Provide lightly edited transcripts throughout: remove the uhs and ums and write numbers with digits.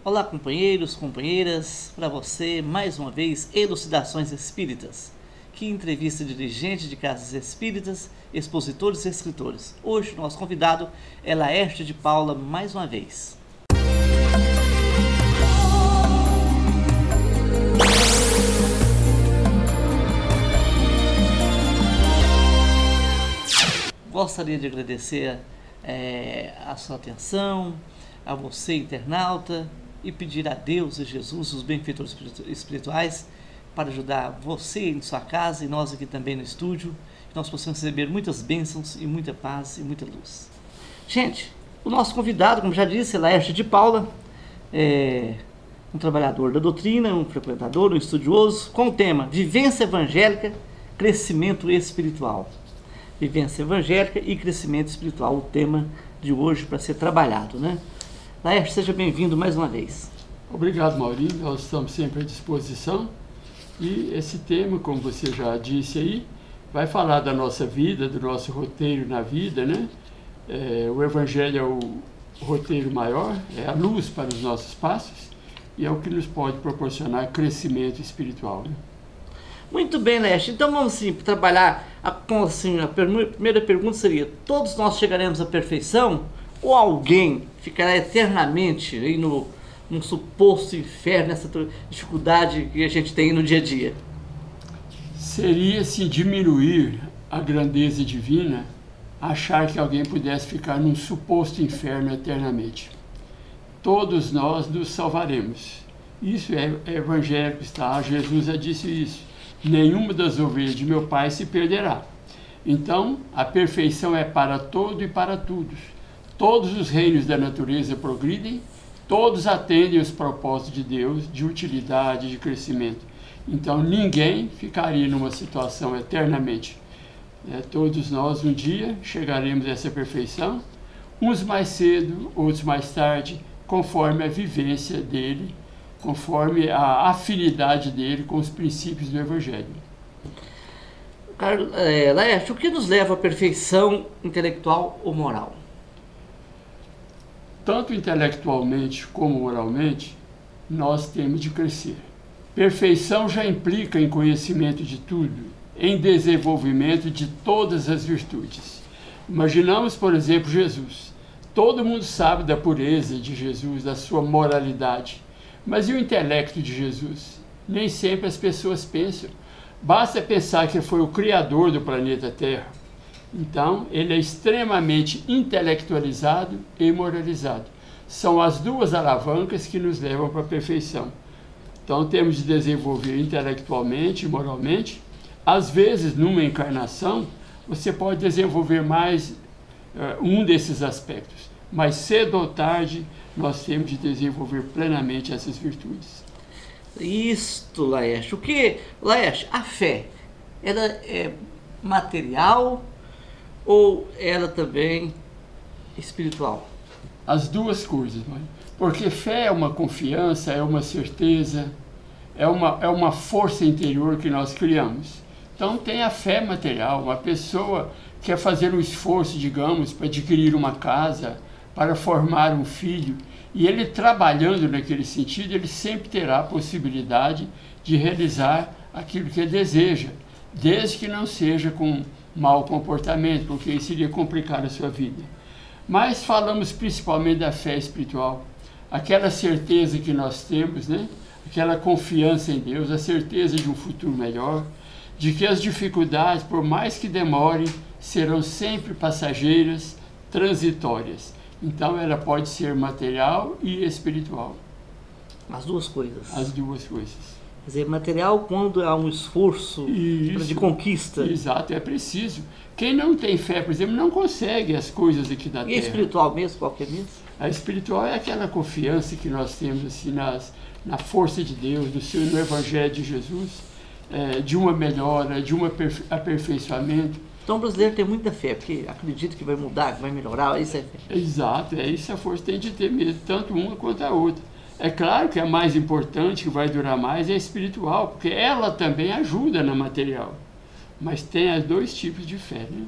Olá, companheiros, companheiras, para você, mais uma vez, Elucidações Espíritas, que entrevista dirigentes de casas espíritas, expositores e escritores. Hoje, nosso convidado é Laércio de Paula, mais uma vez. Gostaria de agradecer a sua atenção, a você, internauta, e pedir a Deus e Jesus, os benfeitores espirituais, para ajudar você em sua casa e nós aqui também no estúdio, que nós possamos receber muitas bênçãos e muita paz e muita luz. Gente, o nosso convidado, como já disse, é Laércio de Paula, um trabalhador da doutrina, um frequentador, um estudioso, com o tema Vivência Evangélica, Crescimento Espiritual. Vivência Evangélica e Crescimento Espiritual, o tema de hoje para ser trabalhado, né? Laércio, seja bem-vindo mais uma vez. Obrigado, Maurinho. Nós estamos sempre à disposição. E esse tema, como você já disse aí, vai falar da nossa vida, do nosso roteiro na vida, né? O Evangelho é o roteiro maior, é a luz para os nossos passos e é o que nos pode proporcionar crescimento espiritual, né? Muito bem, Laércio. Então vamos assim, trabalhar com assim, a primeira pergunta seria: todos nós chegaremos à perfeição ou alguém ficará eternamente aí num suposto inferno, nessa dificuldade que a gente tem no dia a dia? Seria se diminuir a grandeza divina achar que alguém pudesse ficar num suposto inferno eternamente. Todos nós nos salvaremos. Isso é evangélico, está? Jesus já disse isso. Nenhuma das ovelhas de meu Pai se perderá. Então, a perfeição é para todo e para todos. Todos os reinos da natureza progridem, todos atendem os propósitos de Deus, de utilidade, de crescimento. Então, ninguém ficaria numa situação eternamente. Todos nós, um dia, chegaremos a essa perfeição, uns mais cedo, outros mais tarde, conforme a vivência dele, conforme a afinidade dele com os princípios do Evangelho. Laércio, o que nos leva à perfeição intelectual ou moral? Tanto intelectualmente como moralmente, nós temos de crescer. Perfeição já implica em conhecimento de tudo, em desenvolvimento de todas as virtudes. Imaginamos, por exemplo, Jesus. Todo mundo sabe da pureza de Jesus, da sua moralidade. Mas e o intelecto de Jesus? Nem sempre as pessoas pensam. Basta pensar que ele foi o criador do planeta Terra. Então, ele é extremamente intelectualizado e moralizado. São as duas alavancas que nos levam para a perfeição. Então, temos de desenvolver intelectualmente e moralmente. Às vezes, numa encarnação, você pode desenvolver mais um desses aspectos. Mas cedo ou tarde, nós temos de desenvolver plenamente essas virtudes. Isto, Laércio. Laércio, a fé, ela é material ou ela também espiritual? As duas coisas, mãe. Porque fé é uma confiança, é uma certeza, é uma força interior que nós criamos. Então tem a fé material. Uma pessoa quer fazer um esforço, digamos, para adquirir uma casa, para formar um filho, e ele trabalhando naquele sentido, ele sempre terá a possibilidade de realizar aquilo que ele deseja, desde que não seja com mau comportamento, porque isso iria complicar a sua vida. Mas falamos principalmente da fé espiritual, aquela certeza que nós temos, né? Aquela confiança em Deus, a certeza de um futuro melhor, de que as dificuldades, por mais que demorem, serão sempre passageiras, transitórias. Então ela pode ser material e espiritual. As duas coisas. As duas coisas. Quer dizer, material quando há um esforço de conquista. Exato, é preciso. Quem não tem fé, por exemplo, não consegue as coisas aqui da Terra. E a espiritual mesmo, qualquer mesmo? A espiritual é aquela confiança que nós temos assim, na força de Deus, no Evangelho de Jesus, de uma melhora, de um aperfeiçoamento. Então o brasileiro tem muita fé, porque acredita que vai mudar, que vai melhorar, isso é fé. Exato, é isso a força tem de ter mesmo, tanto uma quanto a outra. É claro que a mais importante, que vai durar mais, é a espiritual, porque ela também ajuda na material. Mas tem os dois tipos de fé, né?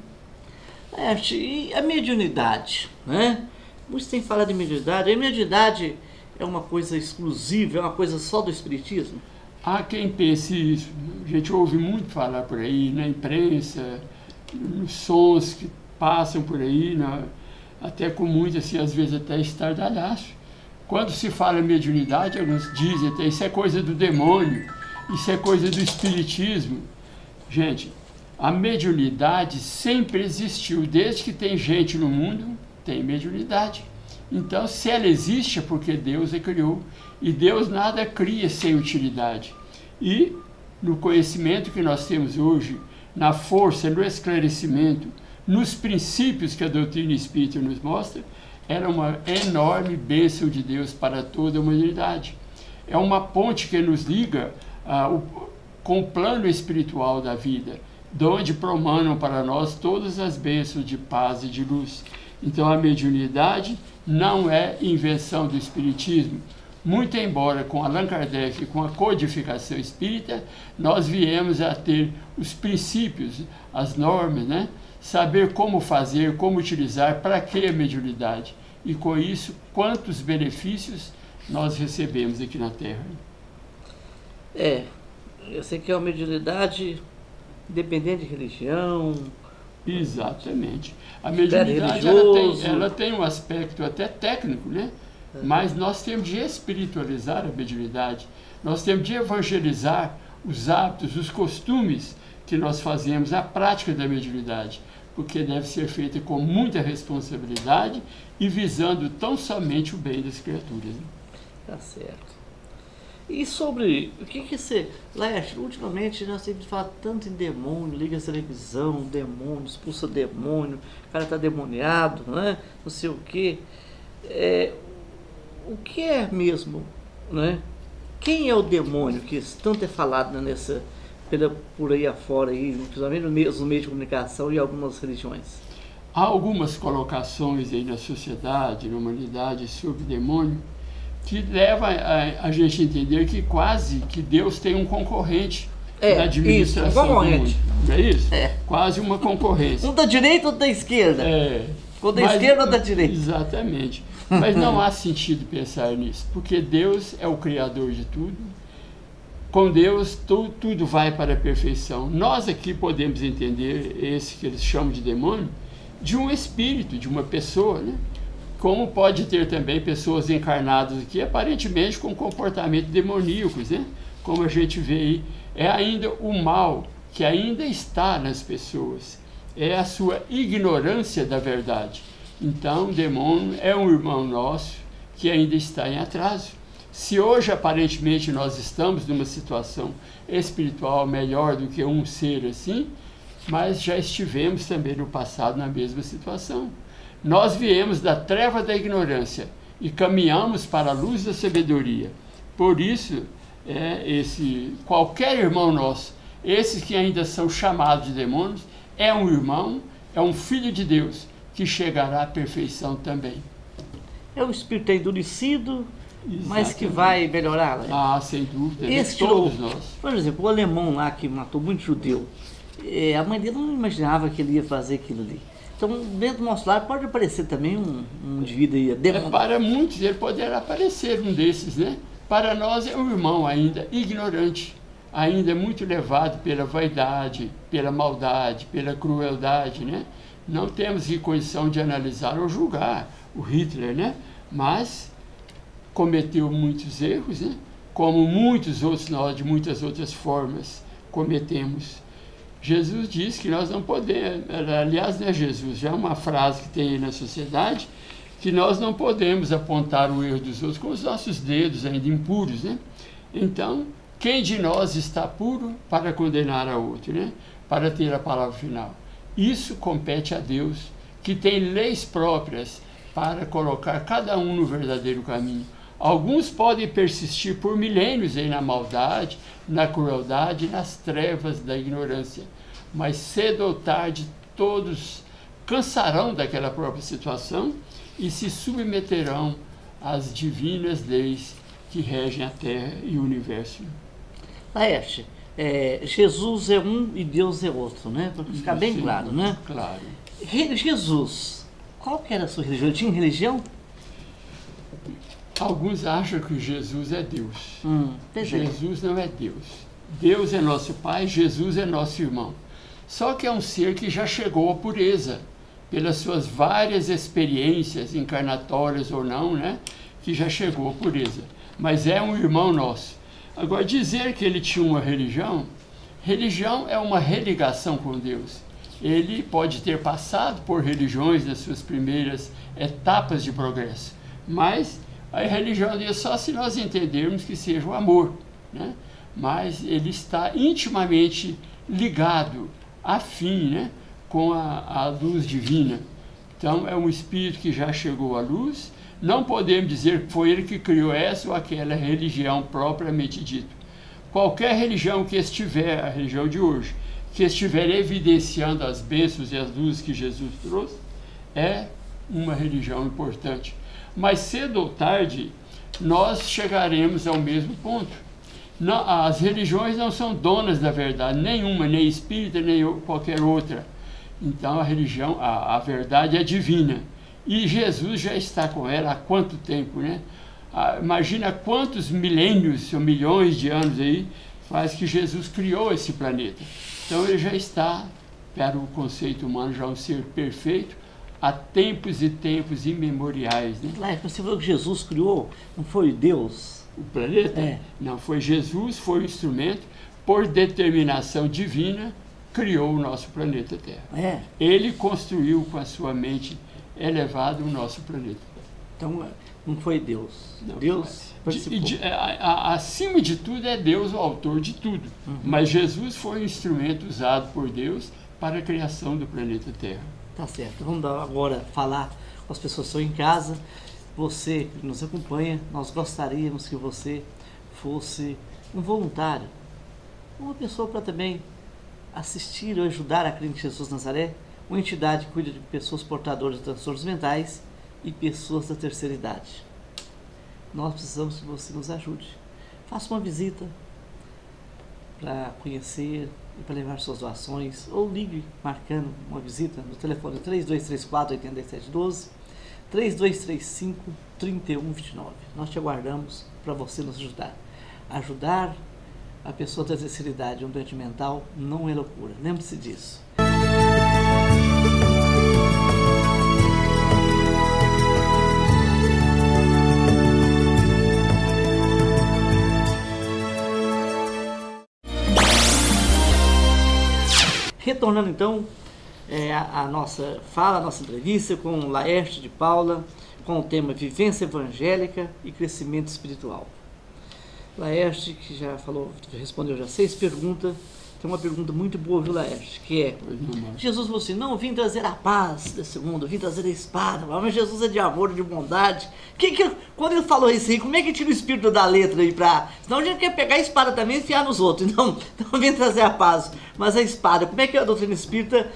E a mediunidade, né? Muitos têm falado de mediunidade. A mediunidade é uma coisa exclusiva, é uma coisa só do Espiritismo? Há quem pense isso. A gente ouve muito falar por aí, na imprensa, nos sons que passam por aí, até com muito, assim, às vezes até estardalhaço. Quando se fala em mediunidade, alguns dizem até isso é coisa do demônio, isso é coisa do espiritismo. Gente, a mediunidade sempre existiu. Desde que tem gente no mundo, tem mediunidade. Então, se ela existe, é porque Deus a criou. E Deus nada cria sem utilidade. E no conhecimento que nós temos hoje, na força, no esclarecimento, nos princípios que a doutrina espírita nos mostra, era uma enorme bênção de Deus para toda a humanidade. É uma ponte que nos liga com o plano espiritual da vida, de onde promanam para nós todas as bênçãos de paz e de luz. Então a mediunidade não é invenção do espiritismo, muito embora com Allan Kardec, com a codificação espírita, nós viemos a ter os princípios, as normas, né? Saber como fazer, como utilizar, para que a mediunidade. E com isso, quantos benefícios nós recebemos aqui na Terra. Eu sei que é uma mediunidade independente de religião. Exatamente. A mediunidade ela tem um aspecto até técnico, né? Mas nós temos de espiritualizar a mediunidade. Nós temos de evangelizar os hábitos, os costumes que nós fazemos, a prática da mediunidade, porque deve ser feita com muita responsabilidade e visando tão somente o bem das criaturas. Né? Tá certo. E sobre o que você... Laerte, ultimamente nós temos falado tanto em demônio, liga a televisão, demônio, expulsa demônio, o cara está demoniado, né? Não sei o quê. O que é mesmo, né? Quem é o demônio que tanto é falado por aí afora, aí, principalmente no meio de comunicação e algumas religiões? Há algumas colocações aí na sociedade, na humanidade, sobre demônio, que leva a gente a entender que quase que Deus tem um concorrente na administração do mundo. Não é isso? Quase uma concorrência. Um da direita, outro da esquerda. Ou da esquerda ou da direita. Exatamente. Mas não há sentido pensar nisso, porque Deus é o Criador de tudo. Com Deus, tudo vai para a perfeição. Nós aqui podemos entender esse que eles chamam de demônio, de um espírito, de uma pessoa, né? Como pode ter também pessoas encarnadas aqui, aparentemente com comportamento demoníacos, né? Como a gente vê aí, é ainda o mal que ainda está nas pessoas, é a sua ignorância da verdade. Então, o demônio é um irmão nosso que ainda está em atraso. Se hoje, aparentemente, nós estamos numa situação espiritual melhor do que um ser assim, mas já estivemos também no passado na mesma situação. Nós viemos da treva da ignorância e caminhamos para a luz da sabedoria. Por isso, qualquer irmão nosso, esses que ainda são chamados de demônios, é um irmão, é um filho de Deus, que chegará à perfeição também. É um espírito endurecido, mas que vai melhorar, né? Sem dúvida, todos nós. Por exemplo, o alemão lá que matou muito judeu, a mãe dele não imaginava que ele ia fazer aquilo ali. Então, dentro do nosso lar pode aparecer também um indivíduo aí. Para muitos ele poderá aparecer um desses, né? Para nós é um irmão ainda ignorante, ainda muito levado pela vaidade, pela maldade, pela crueldade, né? Não temos condição de analisar ou julgar o Hitler, né? Mas cometeu muitos erros, né? Como muitos outros nós, de muitas outras formas, cometemos. Jesus diz que nós não podemos, aliás, não é Jesus, já é uma frase que tem aí na sociedade, que nós não podemos apontar o erro dos outros com os nossos dedos ainda impuros, né? Então, quem de nós está puro para condenar a outro, né? Para ter a palavra final? Isso compete a Deus, que tem leis próprias para colocar cada um no verdadeiro caminho. Alguns podem persistir por milênios aí na maldade, na crueldade, nas trevas da ignorância. Mas cedo ou tarde todos cansarão daquela própria situação e se submeterão às divinas leis que regem a Terra e o Universo. Laerte, Jesus é um e Deus é outro, né? Para ficar bem claro, né? Claro. Jesus, qual que era a sua religião? Ele tinha religião? Alguns acham que Jesus é Deus. Jesus não é Deus. Deus é nosso Pai, Jesus é nosso irmão. Só que é um ser que já chegou à pureza, pelas suas várias experiências, encarnatórias ou não, né? Que já chegou à pureza. Mas é um irmão nosso. Agora, dizer que ele tinha uma religião, religião é uma religação com Deus. Ele pode ter passado por religiões nas suas primeiras etapas de progresso, mas a religião é só se nós entendermos que seja o amor, né? Mas ele está intimamente ligado, afim, né, com a luz divina. Então é um espírito que já chegou à luz. Não podemos dizer que foi ele que criou essa ou aquela religião propriamente dita. Qualquer religião que estiver, a religião de hoje, que estiver evidenciando as bênçãos e as luzes que Jesus trouxe, é uma religião importante. Mas cedo ou tarde, nós chegaremos ao mesmo ponto. Não, as religiões não são donas da verdade, nenhuma, nem espírita, nem qualquer outra. Então a religião, a verdade é divina. E Jesus já está com ela há quanto tempo, né? Imagina quantos milênios ou milhões de anos aí faz que Jesus criou esse planeta. Então ele já está, para o conceito humano, já um ser perfeito, há tempos e tempos imemoriais, né? Claro, você falou que Jesus criou, não foi Deus? O planeta? Não, foi Jesus, foi o instrumento, por determinação divina, criou o nosso planeta Terra. Ele construiu com a sua mente elevada o nosso planeta. Então, não foi Deus. Não, Deus participou. Acima de tudo é Deus o autor de tudo. Mas Jesus foi um instrumento usado por Deus para a criação do planeta Terra. Tá certo. Vamos agora falar com as pessoas que estão em casa. Você que nos acompanha, nós gostaríamos que você fosse um voluntário, uma pessoa para também assistir ou ajudar a Clínica Jesus Nazaré, uma entidade que cuida de pessoas portadoras de transtornos mentais e pessoas da terceira idade. Nós precisamos que você nos ajude. Faça uma visita para conhecer e para levar suas doações, ou ligue marcando uma visita no telefone 3234-8712, 3235-3129. Nós te aguardamos para você nos ajudar. Ajudar a pessoa da terceira idade, um doente mental, não é loucura. Lembre-se disso. Retornando então a nossa fala, a nossa entrevista com Laércio de Paula, com o tema Vivência Evangélica e Crescimento Espiritual. Laércio, que já falou, respondeu já 6 perguntas, tem uma pergunta muito boa, viu, Laércio, que é: Jesus falou assim, não vim trazer a paz desse mundo, vim trazer a espada, mas Jesus é de amor, de bondade. Quando ele falou isso aí, como é que tira o espírito da letra aí pra... Senão a gente quer pegar a espada também e enfiar nos outros, então vem trazer a paz, mas a espada, como é que a doutrina espírita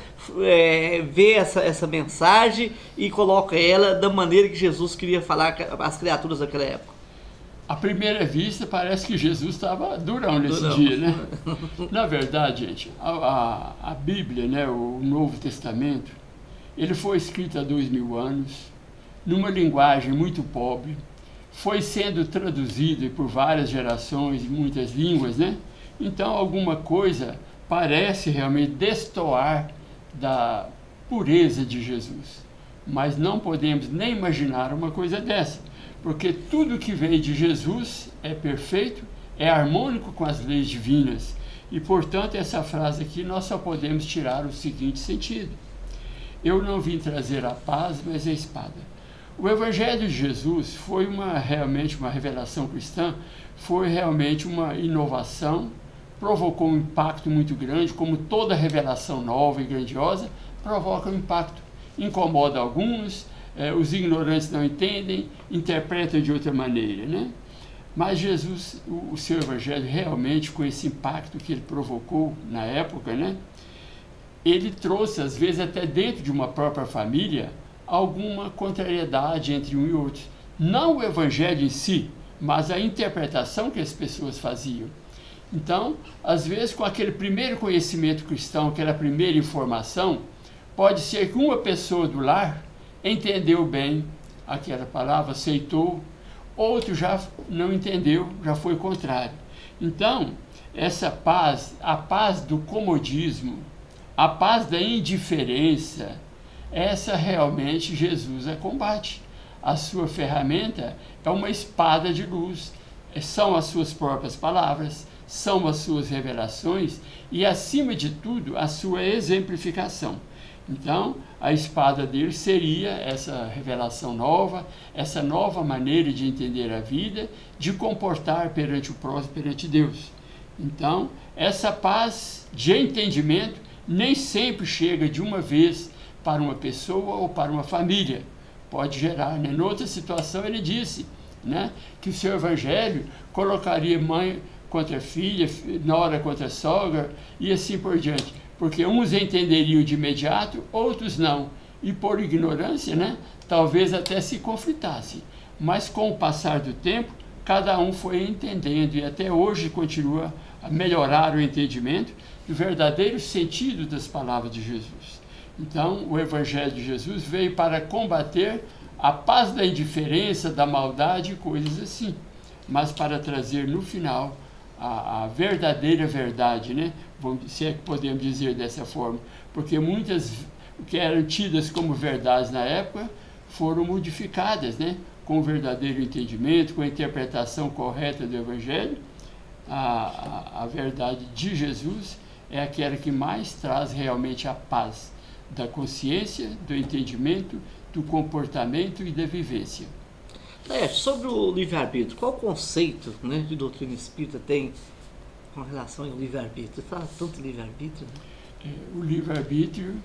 vê essa mensagem e coloca ela da maneira que Jesus queria falar às criaturas daquela época? À primeira vista, parece que Jesus estava durão nesse dia, né? Na verdade, gente, a Bíblia, né, o Novo Testamento, ele foi escrito há 2000 anos, numa linguagem muito pobre, foi sendo traduzido por várias gerações, em muitas línguas, né? Então, alguma coisa parece realmente destoar da pureza de Jesus. Mas não podemos nem imaginar uma coisa dessa, porque tudo que veio de Jesus é perfeito, é harmônico com as leis divinas. E, portanto, essa frase aqui nós só podemos tirar o seguinte sentido: eu não vim trazer a paz, mas a espada. O Evangelho de Jesus foi realmente uma revelação cristã, foi realmente uma inovação, provocou um impacto muito grande, como toda revelação nova e grandiosa provoca um impacto. Incomoda alguns, os ignorantes não entendem, interpretam de outra maneira, né? Mas Jesus, o seu Evangelho, realmente, com esse impacto que ele provocou na época, né? Ele trouxe, às vezes, até dentro de uma própria família, alguma contrariedade entre um e outro. Não o Evangelho em si, mas a interpretação que as pessoas faziam. Então, às vezes, com aquele primeiro conhecimento cristão, aquela primeira informação, pode ser que uma pessoa do lar entendeu bem aquela palavra, aceitou, outro já não entendeu, já foi contrário. Então, essa paz, a paz do comodismo, a paz da indiferença, essa realmente Jesus a combate. A sua ferramenta é uma espada de luz, são as suas próprias palavras, são as suas revelações e, acima de tudo, a sua exemplificação. Então, a espada dele seria essa revelação nova, essa nova maneira de entender a vida, de comportar perante o próximo, perante Deus. Então, essa paz de entendimento nem sempre chega de uma vez para uma pessoa ou para uma família. Pode gerar, né? Noutra situação ele disse, né, que o seu evangelho colocaria mãe contra filha, nora contra sogra e assim por diante. Porque uns entenderiam de imediato, outros não. E por ignorância, né, talvez até se conflitassem. Mas com o passar do tempo, cada um foi entendendo e até hoje continua a melhorar o entendimento do verdadeiro sentido das palavras de Jesus. Então, o Evangelho de Jesus veio para combater a paz da indiferença, da maldade e coisas assim, mas para trazer no final a verdadeira verdade, né? Se é que podemos dizer dessa forma, porque muitas que eram tidas como verdades na época foram modificadas, né? Com o verdadeiro entendimento, com a interpretação correta do Evangelho. A verdade de Jesus é aquela que mais traz realmente a paz da consciência, do entendimento, do comportamento e da vivência. Sobre o livre-arbítrio, qual conceito, né, de doutrina espírita tem com relação ao livre-arbítrio? Fala tanto livre-arbítrio, né? O livre-arbítrio,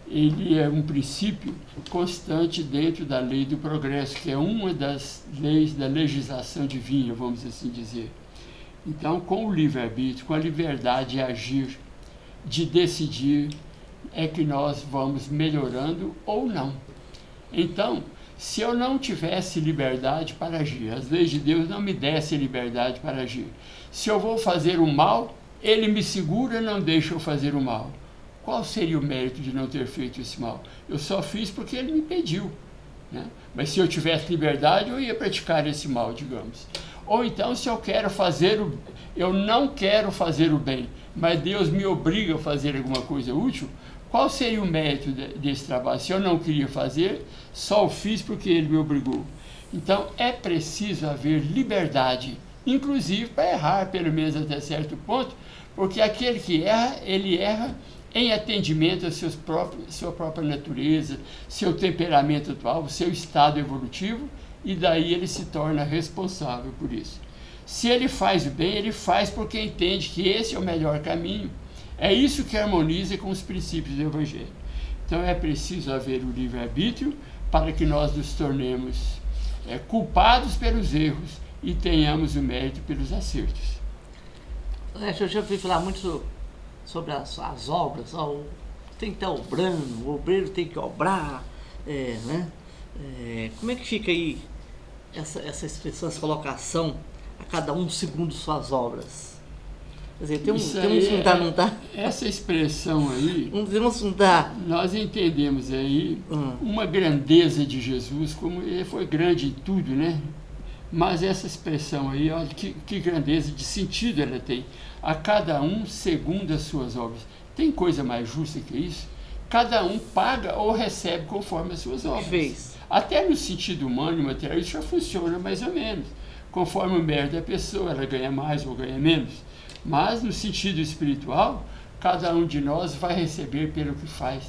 ele é um princípio constante dentro da lei do progresso, que é uma das leis da legislação divina, vamos assim dizer. Então, com o livre-arbítrio, com a liberdade de agir, de decidir, é que nós vamos melhorando ou não. Então, se eu não tivesse liberdade para agir, as leis de Deus não me dessem liberdade para agir. Se eu vou fazer o mal, ele me segura e não deixa eu fazer o mal. Qual seria o mérito de não ter feito esse mal? Eu só fiz porque ele me pediu, né? Mas se eu tivesse liberdade, eu ia praticar esse mal, digamos. Ou então, se eu quero fazer eu não quero fazer o bem, mas Deus me obriga a fazer alguma coisa útil, qual seria o mérito desse trabalho? Se eu não queria fazer, só o fiz porque ele me obrigou. Então, é preciso haver liberdade, inclusive para errar, pelo menos até certo ponto, porque aquele que erra, ele erra em atendimento à sua própria natureza, seu temperamento atual, seu estado evolutivo, e daí ele se torna responsável por isso. Se ele faz o bem, ele faz porque entende que esse é o melhor caminho. É isso que harmoniza com os princípios do Evangelho. Então é preciso haver o livre-arbítrio para que nós nos tornemos culpados pelos erros e tenhamos o mérito pelos acertos. Eu já ouvi falar muito sobre as obras, tem que estar obrando, o obreiro tem que obrar, né? Como é que fica aí essa expressão, essa colocação, a cada um segundo suas obras? Quer dizer, tem uns não dá. Essa expressão aí, não dá. Nós entendemos aí uma grandeza de Jesus, como ele foi grande em tudo, né? Mas essa expressão aí, olha que grandeza de sentido ela tem. A cada um segundo as suas obras. Tem coisa mais justa que isso? Cada um paga ou recebe conforme as suas obras. Fez. Até no sentido humano e material isso já funciona mais ou menos. Conforme o mérito da pessoa, ela ganha mais ou ganha menos. Mas no sentido espiritual, cada um de nós vai receber pelo que faz.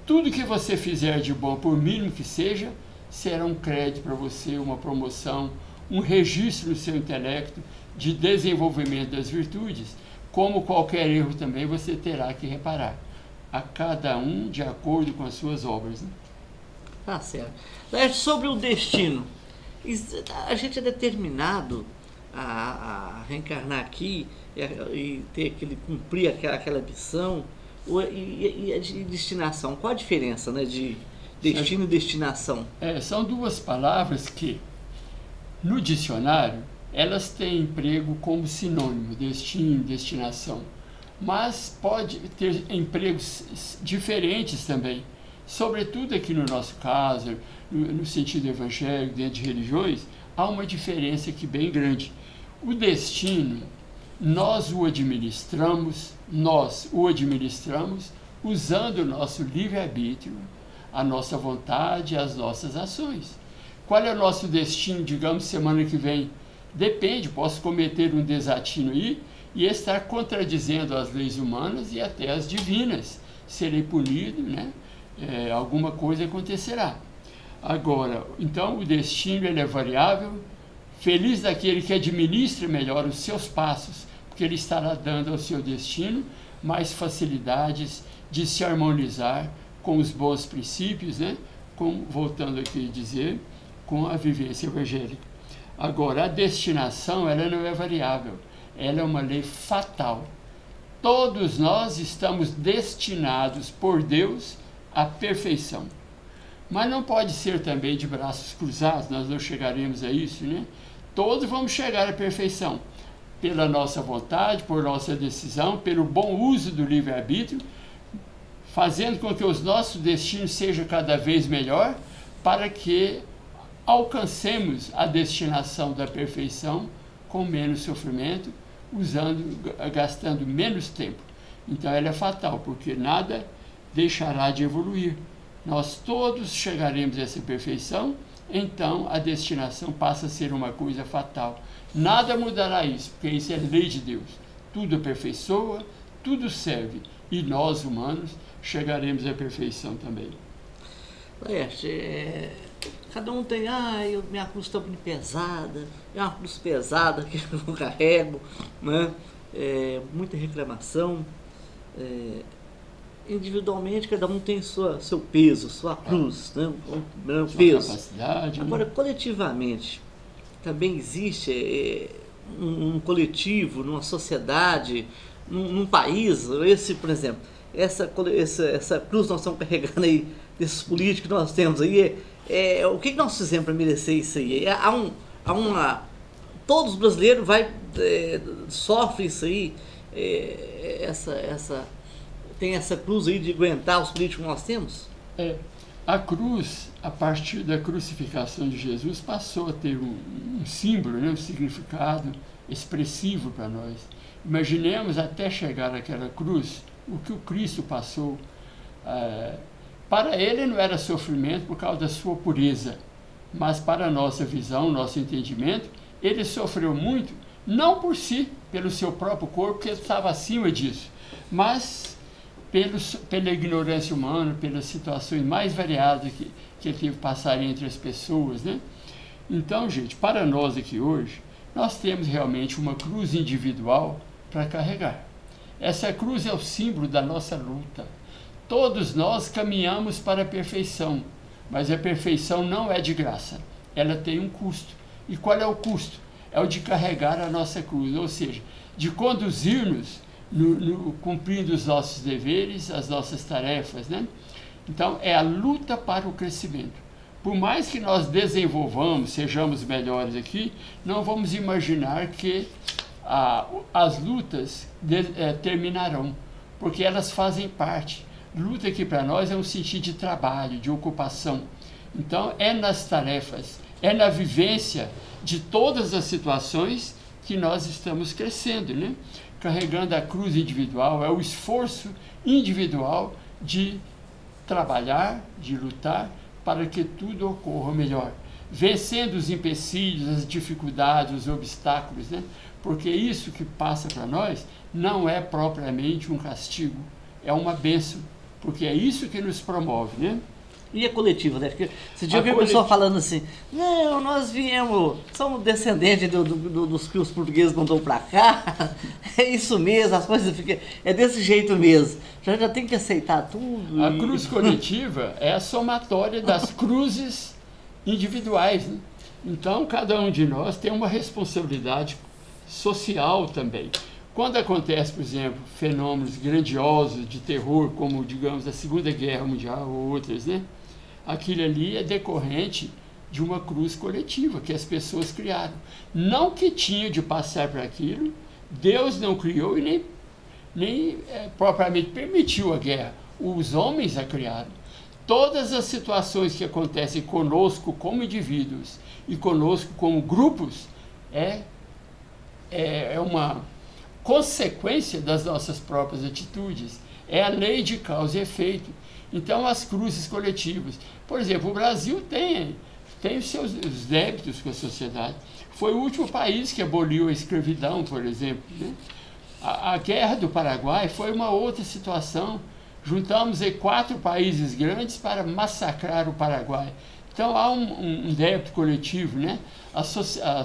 Tudo que você fizer de bom, por mínimo que seja, será um crédito para você, uma promoção, um registro no seu intelecto de desenvolvimento das virtudes. Como qualquer erro também você terá que reparar. A cada um de acordo com as suas obras, né? Tá certo. Sobre o destino, a gente é determinado a reencarnar aqui e ter cumprir aquela missão, e a destinação, qual a diferença, né, de destino e destinação? São duas palavras que, no dicionário, elas têm emprego como sinônimo, destino, destinação, mas pode ter empregos diferentes também, sobretudo aqui no nosso caso, no sentido evangélico, dentro de religiões, há uma diferença aqui bem grande. O destino, nós o administramos usando o nosso livre-arbítrio, a nossa vontade, as nossas ações. Qual é o nosso destino, digamos, semana que vem? Depende, posso cometer um desatino aí e estar contradizendo as leis humanas e até as divinas. Serei punido, né? Alguma coisa acontecerá. Agora, então, o destino ele é variável. Feliz daquele que administra melhor os seus passos, porque ele estará dando ao seu destino mais facilidades de se harmonizar com os bons princípios, né? Voltando aqui a dizer, com a vivência evangélica. Agora, a destinação, ela não é variável, ela é uma lei fatal. Todos nós estamos destinados por Deus à perfeição. Mas não pode ser também de braços cruzados, nós não chegaremos a isso, né? Todos vamos chegar à perfeição, pela nossa vontade, por nossa decisão, pelo bom uso do livre-arbítrio, fazendo com que os nossos destinos sejam cada vez melhor, para que alcancemos a destinação da perfeição com menos sofrimento, gastando menos tempo. Então ela é fatal, porque nada deixará de evoluir. Nós todos chegaremos a essa perfeição, então a destinação passa a ser uma coisa fatal. Nada mudará isso, porque isso é lei de Deus. Tudo aperfeiçoa, tudo serve, e nós, humanos, chegaremos à perfeição também. Cada um tem, minha cruz está muito pesada, é uma cruz pesada que eu carrego, né? Muita reclamação. Individualmente, cada um tem seu peso, sua cruz, né? Sua peso. Capacidade. Agora, coletivamente, também existe um coletivo, numa sociedade, num país, por exemplo, essa cruz que nós estamos carregando aí, desses políticos que nós temos aí, o que nós fizemos para merecer isso aí? Todos os brasileiros sofrem isso aí, tem essa cruz aí de aguentar os políticos que nós temos? A cruz, a partir da crucificação de Jesus, passou a ter um símbolo, né, um significado expressivo para nós. Imaginemos até chegar àquela cruz, o que o Cristo passou. Para ele não era sofrimento por causa da sua pureza, mas para a nossa visão, nosso entendimento, ele sofreu muito, não por si, pelo seu próprio corpo, que estava acima disso, mas pela ignorância humana, pelas situações mais variadas que ele teve que passar entre as pessoas, né? Então, gente, para nós aqui hoje, nós temos realmente uma cruz individual para carregar. Essa cruz é o símbolo da nossa luta. Todos nós caminhamos para a perfeição, mas a perfeição não é de graça, ela tem um custo. E qual é o custo? É o de carregar a nossa cruz, ou seja, de conduzir-nos cumprindo os nossos deveres, as nossas tarefas, né? Então, é a luta para o crescimento. Por mais que nós desenvolvamos, sejamos melhores aqui, não vamos imaginar que as lutas terminarão, porque elas fazem parte. Luta aqui para nós é um sentido de trabalho, de ocupação. Então, é nas tarefas, é na vivência de todas as situações que nós estamos crescendo, né? Carregando a cruz individual, é o esforço individual de trabalhar, de lutar para que tudo ocorra melhor, vencendo os empecilhos, as dificuldades, os obstáculos, né? Porque isso que passa para nós não é propriamente um castigo, é uma bênção, porque é isso que nos promove, né? E a coletiva, né? Porque esse dia eu vi a pessoa falando assim, não, nós somos descendentes dos que os portugueses mandou para cá, é isso mesmo, as coisas ficam, é desse jeito mesmo, já tem que aceitar tudo. A cruz coletiva é a somatória das cruzes individuais, né? Então, cada um de nós tem uma responsabilidade social também. Quando acontece, por exemplo, fenômenos grandiosos de terror, como, digamos, a Segunda Guerra Mundial ou outras, né? Aquilo ali é decorrente de uma cruz coletiva que as pessoas criaram. Não que tinha de passar por aquilo, Deus não criou e nem propriamente permitiu a guerra. Os homens a criaram. Todas as situações que acontecem conosco como indivíduos e conosco como grupos é uma consequência das nossas próprias atitudes. É a lei de causa e efeito. Então, as cruzes coletivas. Por exemplo, o Brasil tem os seus débitos com a sociedade. Foi o último país que aboliu a escravidão, por exemplo, né? A Guerra do Paraguai foi uma outra situação. Juntamos aí 4 países grandes para massacrar o Paraguai. Então, há um débito coletivo, né? As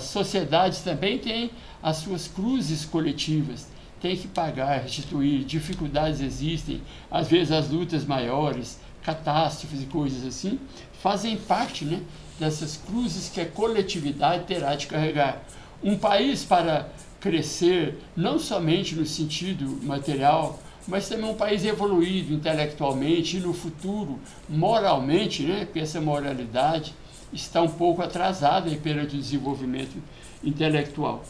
sociedades também têm as suas cruzes coletivas. Tem que pagar, restituir, dificuldades existem, às vezes as lutas maiores, catástrofes e coisas assim, fazem parte, né, dessas cruzes que a coletividade terá de carregar. Um país, para crescer, não somente no sentido material, mas também um país evoluído intelectualmente e no futuro, moralmente, né, porque essa moralidade está um pouco atrasada aí perante o desenvolvimento intelectual.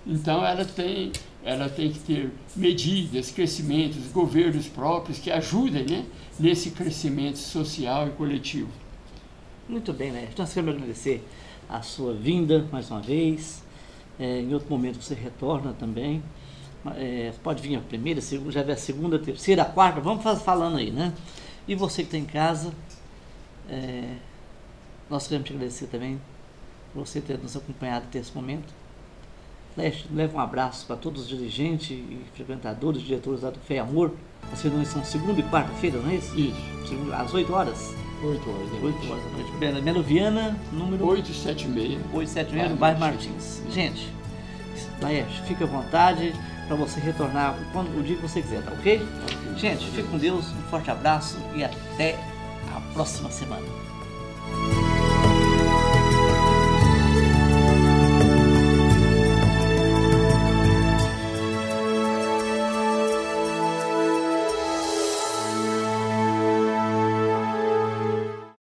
Então, ela tem que ter medidas, crescimentos, governos próprios que ajudem, né, nesse crescimento social e coletivo. Muito bem, né? Nós queremos agradecer a sua vinda mais uma vez. Em outro momento você retorna também. Pode vir a primeira, a segunda, já vem a segunda, a terceira, a quarta, vamos falando aí, né? E você que está em casa, nós queremos te agradecer também por você ter nos acompanhado até esse momento. Leva um abraço para todos os dirigentes e frequentadores, diretores lá do Fé e Amor. As reuniões são segunda e quarta-feira, não é isso? Isso. Às 8 horas? 8 horas da noite. 8 horas da noite. Melo Viana, número 876. 876, no bairro Martins. Gente, Laércio, fica à vontade para você retornar o dia que você quiser, tá ok? Gente, fique com Deus, um forte abraço e até a próxima semana.